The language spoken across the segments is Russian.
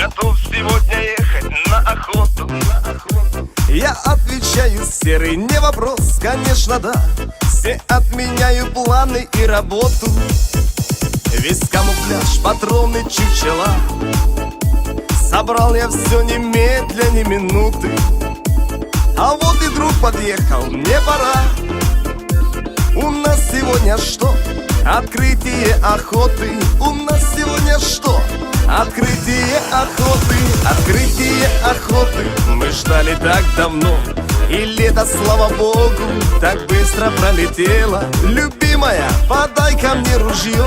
готов сегодня ехать на охоту. Я отвечаю, серый, не вопрос, конечно, да. Все отменяю планы и работу. Весь камуфляж, патроны, чучела. Собрал я все немедля, ни минуты. А вот и друг подъехал, мне пора. У нас сегодня что? Открытие охоты. У нас сегодня что? Открытие охоты. Открытие охоты. Мы ждали так давно. И лето, слава богу, так быстро пролетело. Любимая, подай ко мне ружье.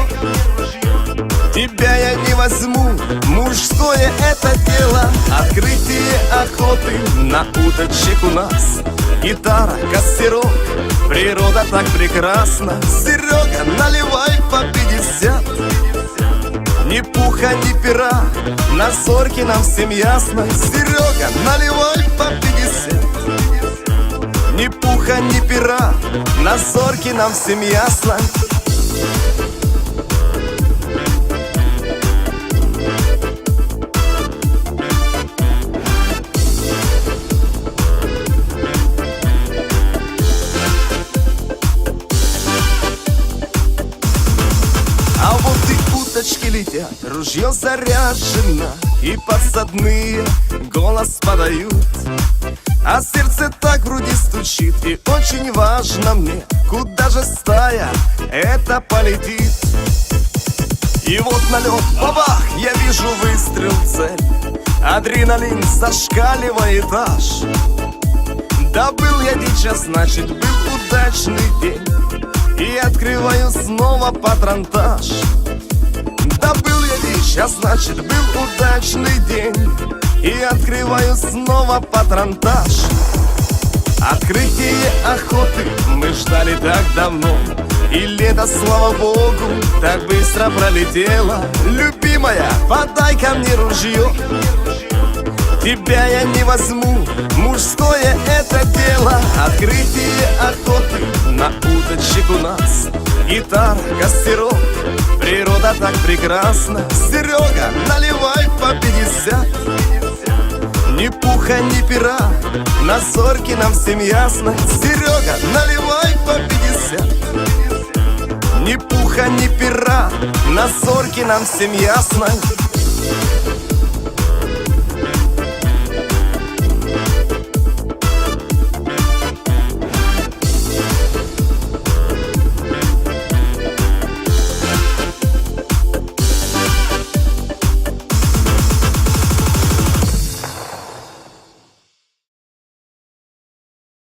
Тебя я не возьму, мужское это дело. Открытие охоты, на удочек у нас гитара, костерок, природа так прекрасна. Серега, наливай по 50. Ни пуха, ни пера, на зорьке нам всем ясно. Серега, наливай по 50. Ни пуха, ни пера, на зорьке нам всем ясно. А вот и уточки летят, ружье заряжено, и подсадные голос подают. А сердце так в груди стучит, и очень важно мне, куда же стая это полетит. И вот налет, бабах, я вижу выстрел в цель. Адреналин зашкаливает аж. Да был я дичь, а значит был удачный день. И открываю снова патронтаж. Да был я дичь, а значит был удачный день. И открываю снова патронтаж. Открытие охоты мы ждали так давно. И лето, слава богу, так быстро пролетело. Любимая, подай ко мне ружье. Тебя я не возьму, мужское это дело. Открытие охоты, на удочек у нас гитара, костерок, природа так прекрасна. Серега, наливай по 50. Ни пуха, ни пера, на зорьке нам всем ясно. Серега, наливай по 50. Ни пуха, ни пера, на зорьке нам всем ясно.